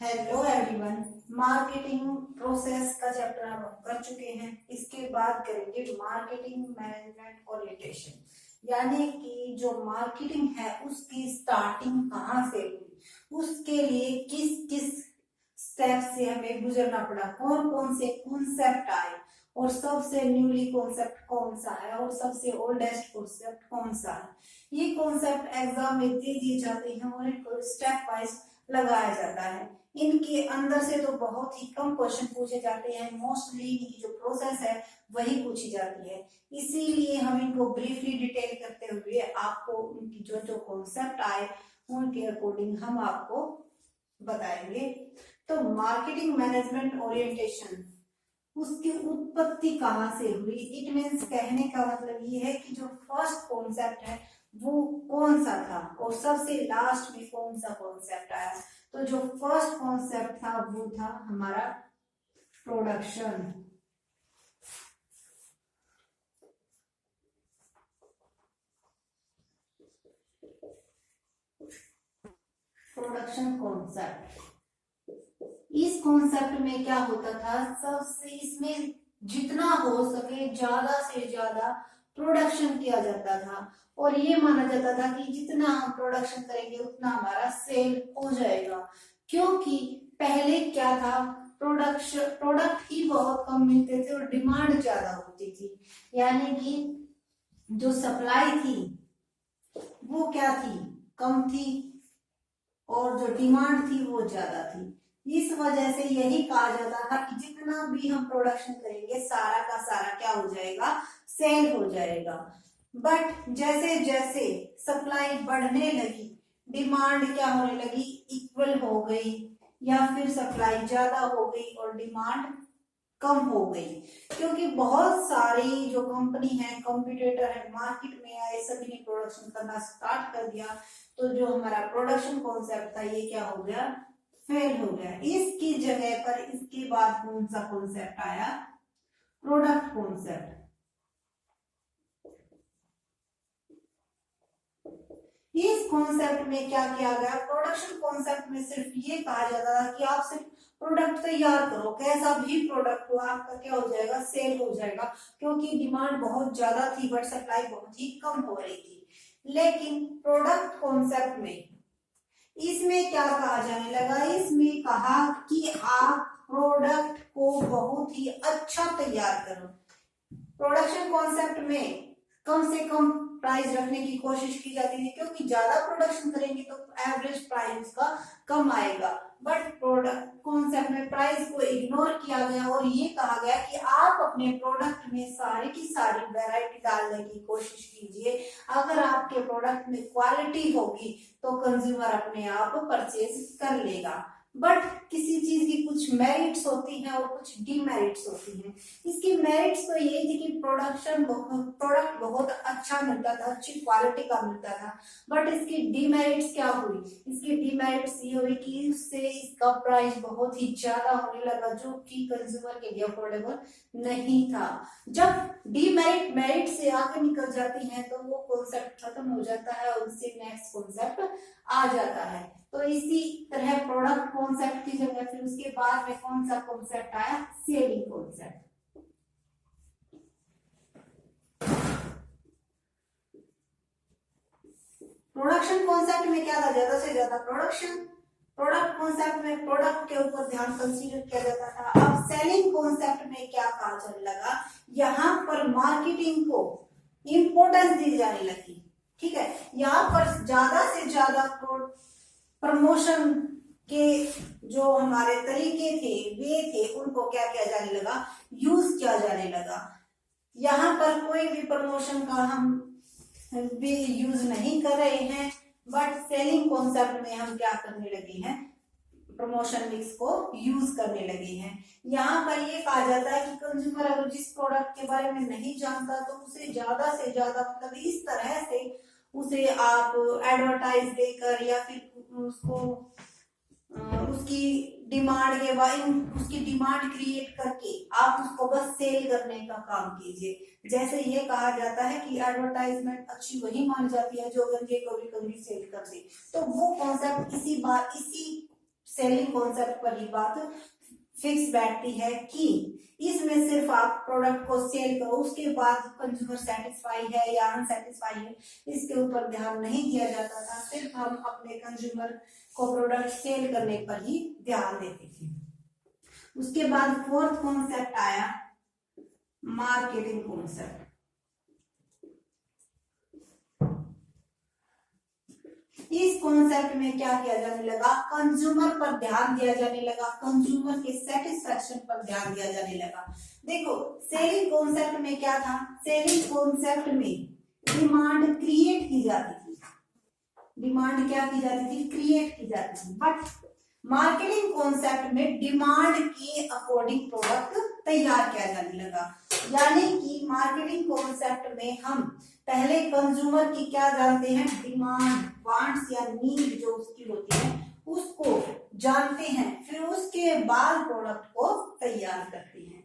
Hello everyone. Marketing process का chapter हम कर चुके हैं। इसके बाद करेंगे मार्केटिंग मैनेजमेंट ओरिएंटेशन, यानी कि जो मार्केटिंग है उसकी स्टार्टिंग कहाँ से हुई, उसके लिए किस किस स्टेप से हमें गुजरना पड़ा, कौन कौन से कॉन्सेप्ट आए और सबसे न्यूली कॉन्सेप्ट कौन सा है और सबसे ओल्डेस्ट कॉन्सेप्ट कौन सा है। ये कॉन्सेप्ट एग्जाम में दे दिए जाते हैं और इनको स्टेप वाइज लगाया जाता है। इनके अंदर से तो बहुत ही कम क्वेश्चन पूछे जाते हैं, मोस्टली इनकी जो प्रोसेस है वही पूछी जाती है। इसीलिए हम इनको ब्रीफली डिटेल करते हुए आपको उनकी जो जो कॉन्सेप्ट आए उनके अकॉर्डिंग हम आपको बताएंगे। तो मार्केटिंग मैनेजमेंट ओरिएंटेशन, उसकी उत्पत्ति कहाँ से हुई? इट मीन्स कहने का मतलब ये है कि जो फर्स्ट कॉन्सेप्ट है वो कौन सा था और सबसे लास्ट में कौन सा कॉन्सेप्ट आया। तो जो फर्स्ट कॉन्सेप्ट था वो था हमारा प्रोडक्शन। प्रोडक्शन कॉन्सेप्ट, इस कॉन्सेप्ट में क्या होता था, सबसे इसमें जितना हो सके ज्यादा से ज्यादा प्रोडक्शन किया जाता था और ये माना जाता था कि जितना हम प्रोडक्शन करेंगे उतना हमारा सेल हो जाएगा। क्योंकि पहले क्या था, प्रोडक्ट ही बहुत कम मिलते थे और डिमांड ज्यादा होती थी, यानी कि जो सप्लाई थी वो क्या थी, कम थी और जो डिमांड थी वो ज्यादा थी। इस वजह से यही कहा जाता था कि जितना भी हम प्रोडक्शन करेंगे सारा का सारा क्या हो जाएगा, सेल हो जाएगा। बट जैसे जैसे सप्लाई बढ़ने लगी, डिमांड क्या होने लगी, इक्वल हो गई या फिर सप्लाई ज्यादा हो गई और डिमांड कम हो गई। क्योंकि बहुत सारी जो कंपनी है, कंपटीटर है, मार्केट में आए, सभी ने प्रोडक्शन करना स्टार्ट कर दिया। तो जो हमारा प्रोडक्शन कॉन्सेप्ट था ये क्या हो गया, फेल हो गया। इसकी जगह पर इसके बाद कौन सा कॉन्सेप्ट आया, प्रोडक्ट कॉन्सेप्ट। इस कॉन्सेप्ट में क्या किया गया, प्रोडक्शन कॉन्सेप्ट में सिर्फ ये कहा जाता था कि आप सिर्फ प्रोडक्ट तैयार करो, कैसा भी प्रोडक्ट हो आपका क्या हो जाएगा, सेल हो जाएगा। क्योंकि डिमांड बहुत ज्यादा थी बट सप्लाई बहुत ही कम हो रही थी। लेकिन प्रोडक्ट कॉन्सेप्ट में इसमें क्या कहा जाने लगा, इसमें कहा कि आप प्रोडक्ट को बहुत ही अच्छा तैयार करो। प्रोडक्शन कॉन्सेप्ट में कम से कम प्राइस रखने की कोशिश की जाती थी, क्योंकि ज्यादा प्रोडक्शन करेंगे तो एवरेज प्राइस का कम आएगा। बट प्रोडक्ट कॉन्सेप्ट में प्राइस को इग्नोर किया गया और ये कहा गया कि आप अपने प्रोडक्ट में सारी की सारी वैरायटी डालने की कोशिश कीजिए। अगर आपके प्रोडक्ट में क्वालिटी होगी तो कंज्यूमर अपने आप परचेज कर लेगा। बट किसी चीज की कुछ मेरिट्स होती हैं और कुछ डीमेरिट्स होती हैं। इसकी मेरिट्स तो ये थी कि प्रोडक्ट बहुत अच्छा मिलता था, अच्छी क्वालिटी का मिलता था। बट इसकी डीमेरिट्स क्या हुई, इसकी डीमेरिट्स ये हुई कि उससे इसका प्राइस बहुत ही ज्यादा होने लगा जो कि कंज्यूमर के लिए अफोर्डेबल नहीं था। जब डीमेरिट मेरिट से आगे निकल जाती है तो वो कॉन्सेप्ट खत्म हो जाता है और उससे नेक्स्ट कॉन्सेप्ट आ जाता है। तो इसी तरह प्रोडक्ट कॉन्सेप्ट की जगह फिर उसके बाद में कौन सा कॉन्सेप्ट आया, सेलिंग कॉन्सेप्ट। प्रोडक्शन कॉन्सेप्ट में क्या था, ज्यादा से ज्यादा प्रोडक्शन। प्रोडक्ट कॉन्सेप्ट में प्रोडक्ट के ऊपर ध्यान कंसीडर किया जाता था। अब सेलिंग कॉन्सेप्ट में क्या कहा जाने लगा, यहाँ पर मार्केटिंग को इंपॉर्टेंस दी जाने लगी। ठीक है, यहाँ पर ज्यादा से ज्यादा प्रमोशन के जो हमारे तरीके थे, वे थे, उनको क्या किया जाने लगा, यूज किया जाने लगा। यहाँ पर कोई भी प्रमोशन का हम भी यूज नहीं कर रहे हैं, बट सेलिंग कॉन्सेप्ट में हम क्या करने लगे हैं, प्रमोशन मिक्स को यूज करने लगे हैं। यहाँ पर ये कहा जाता है कि कंज्यूमर अगर जिस प्रोडक्ट के बारे में नहीं जानता तो उसे ज्यादा से ज्यादा मतलब इस तरह से उसे आप एडवर्टाइज देकर या फिर उसको उसकी डिमांड के बाद उसकी डिमांड क्रिएट करके आप उसको बस सेल करने का काम कीजिए। जैसे ये कहा जाता है कि एडवर्टाइजमेंट अच्छी वही मान जाती है जो गंजे कभी कभी सेल कर दे। तो वो कॉन्सेप्ट इसी सेलिंग कॉन्सेप्ट पर ही बात फिक्स बैठती है कि इसमें सिर्फ आप प्रोडक्ट को सेल करो, उसके बाद कंज्यूमर सेटिस्फाई है या अनसेटिस्फाई है इसके ऊपर ध्यान नहीं दिया जाता था। सिर्फ हम अपने कंज्यूमर को प्रोडक्ट सेल करने पर ही ध्यान देते थे। उसके बाद फोर्थ कॉन्सेप्ट आया मार्केटिंग कॉन्सेप्ट। इस कॉन्सेप्ट में क्या किया जाने लगा, कंज्यूमर पर ध्यान दिया जाने लगा, कंज्यूमर के सेटिस्फेक्शन पर ध्यान दिया जाने लगा। देखो सेलिंग कॉन्सेप्ट में क्या था, सेलिंग कॉन्सेप्ट में डिमांड क्रिएट की जाती थी, डिमांड क्या की जाती थी, क्रिएट की जाती थी। बट मार्केटिंग कॉन्सेप्ट में डिमांड के अकॉर्डिंग प्रोडक्ट तैयार किया जाने लगा। यानी कि मार्केटिंग कॉन्सेप्ट में हम पहले कंज्यूमर की क्या जानते हैं, डिमांड, वांट्स या नीड जो उसकी होती है उसको जानते हैं, फिर उसके बाद प्रोडक्ट को तैयार करते हैं।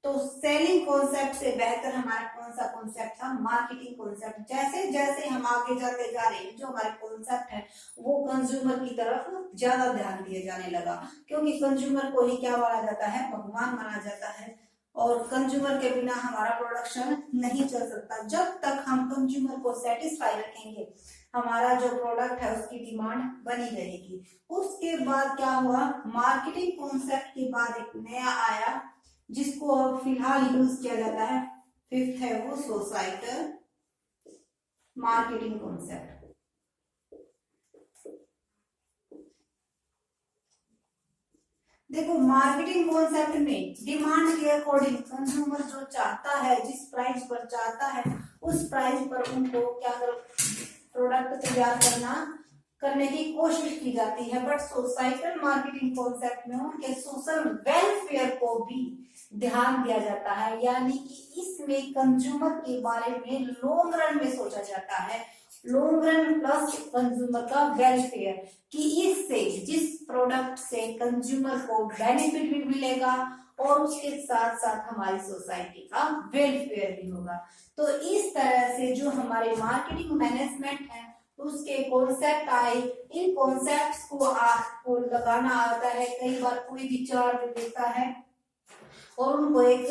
तो सेलिंग कॉन्सेप्ट से बेहतर हमारा कौन सा कॉन्सेप्ट था, मार्केटिंग कॉन्सेप्ट। जैसे जैसे हम आगे जाते जा रहे हैं जो हमारे कॉन्सेप्ट है वो कंज्यूमर की तरफ ज्यादा ध्यान दिया जाने लगा, क्योंकि कंज्यूमर को ही क्या माना जाता है, भगवान माना जाता है, और कंज्यूमर के बिना हमारा प्रोडक्शन नहीं चल सकता। जब तक हम कंज्यूमर को सेटिस्फाई रखेंगे हमारा जो प्रोडक्ट है उसकी डिमांड बनी रहेगी। उसके बाद क्या हुआ, मार्केटिंग कॉन्सेप्ट के बाद एक नया आया जिसको फिलहाल यूज किया जाता है, फिफ्थ है वो सोसाइटल मार्केटिंग कॉन्सेप्ट। देखो मार्केटिंग कॉन्सेप्ट में डिमांड के अकॉर्डिंग कंज्यूमर जो चाहता है, जिस प्राइस पर चाहता है उस प्राइस पर उनको क्या प्रोडक्ट तैयार करने की कोशिश की जाती है। बट सोसाइटल मार्केटिंग कॉन्सेप्ट में उनके सोशल वेलफेयर को भी ध्यान दिया जाता है, यानी कि इसमें कंज्यूमर के बारे में लॉन्ग रन में सोचा जाता है, लॉन्ग रन प्लस कंज्यूमर का वेलफेयर, कि इससे जिस प्रोडक्ट से कंज्यूमर को बेनिफिट भी मिलेगा और उसके साथ साथ हमारी सोसाइटी का वेलफेयर भी होगा। तो इस तरह से जो हमारे मार्केटिंग मैनेजमेंट है उसके कॉन्सेप्ट आए। इन कॉन्सेप्ट्स को आपको लगाना आता है, कई बार कोई भी चार्ट देता है और उनको एक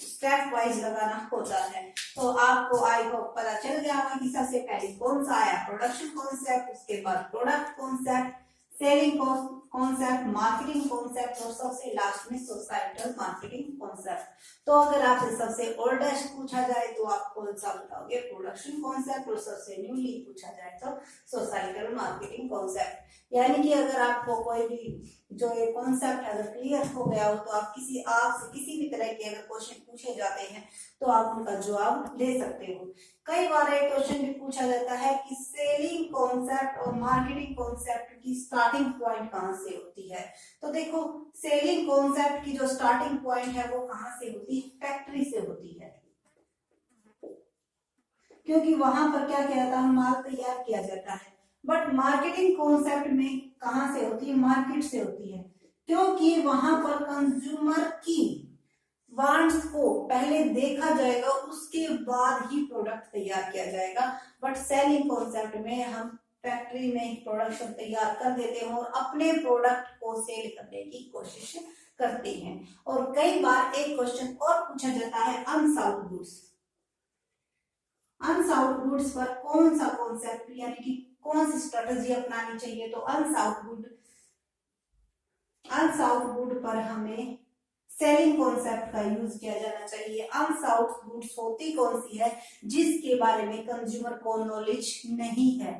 स्टेप वाइज लगाना होता है। तो आपको आई होप पता चल गया होगा कि सबसे पहले कौन सा आया, प्रोडक्शन कॉन्सेप्ट, उसके बाद product concept, selling concept, marketing concept और सबसे लास्ट में सोसाइटल मार्केटिंग कॉन्सेप्ट। तो अगर आपसे सबसे ओल्डेस्ट पूछा जाए तो आप कौन सा बताओगे, प्रोडक्शन कॉन्सेप्ट, और सबसे न्यूली पूछा जाए तो सोसाइटल मार्केटिंग कॉन्सेप्ट। यानी कि अगर आपको कोई भी जो ये कॉन्सेप्ट अगर क्लियर हो गया हो तो आप किसी भी तरह के अगर क्वेश्चन पूछे जाते हैं तो आप उनका जवाब दे सकते हो। कई बार एक क्वेश्चन भी पूछा जाता है कि सेलिंग कॉन्सेप्ट और मार्केटिंग कॉन्सेप्ट की स्टार्टिंग पॉइंट कहाँ से होती है। तो देखो सेलिंग कॉन्सेप्ट की जो स्टार्टिंग पॉइंट है वो कहाँ से होती है, फैक्ट्री से होती है, क्योंकि वहां पर क्या किया जाता है, माल तैयार किया जाता है। बट मार्केटिंग कॉन्सेप्ट में कहां से होती है, मार्केट से होती है, क्योंकि वहां पर कंज्यूमर की वांट्स को पहले देखा जाएगा उसके बाद ही प्रोडक्ट तैयार किया जाएगा। बट सेलिंग कॉन्सेप्ट में हम फैक्ट्री में ही प्रोडक्शन तैयार कर देते हैं और अपने प्रोडक्ट को सेल करने की कोशिश करते हैं। और कई बार एक क्वेश्चन और पूछा जाता है अनसॉल्व्ड गुड्स। अनसॉल्व्ड गुड्स पर कौन सा कॉन्सेप्ट यानी कि कौन सी स्ट्रेटजी अपनानी चाहिए, तो अनसॉल्व्ड गुड पर हमें सेलिंग कॉन्सेप्ट का यूज किया जाना चाहिए। अनसॉल्व्ड गुड्स होती कौन सी है, जिसके बारे में कंज्यूमर को नॉलेज नहीं है,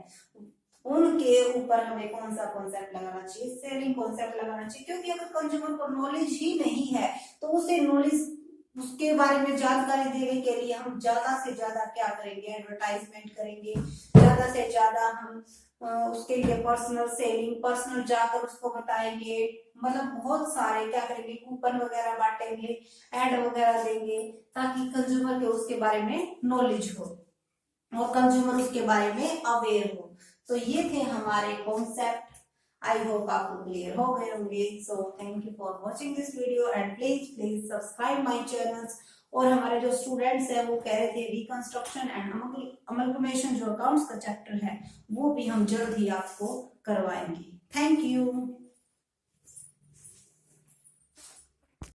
उनके ऊपर हमें कौन सा कॉन्सेप्ट लगाना चाहिए, सेलिंग कॉन्सेप्ट लगाना चाहिए। क्योंकि अगर कंज्यूमर को नॉलेज ही नहीं है तो उसे नॉलेज उसके बारे में जानकारी देने के लिए हम ज्यादा से ज्यादा क्या करेंगे, एडवर्टाइजमेंट करेंगे, ज्यादा से ज्यादा हम उसके लिए पर्सनल सेलिंग, पर्सनल जाकर उसको बताएंगे, मतलब बहुत सारे क्या करेंगे, कूपन वगैरह बांटेंगे, एड वगैरह देंगे, ताकि कंज्यूमर के उसके बारे में नॉलेज हो और कंज्यूमर उसके बारे में अवेयर हो। तो ये थे हमारे कॉन्सेप्ट। आई होप आपको क्लियर हो गए होंगे। So thank you for watching this video and please subscribe my channels. और हमारे जो स्टूडेंट्स हैं वो कह रहे थे रिकंस्ट्रक्शन एंड अमलगमेशन जो अकाउंट्स का चैप्टर है वो भी हम जल्द ही आपको करवाएंगे। Thank you.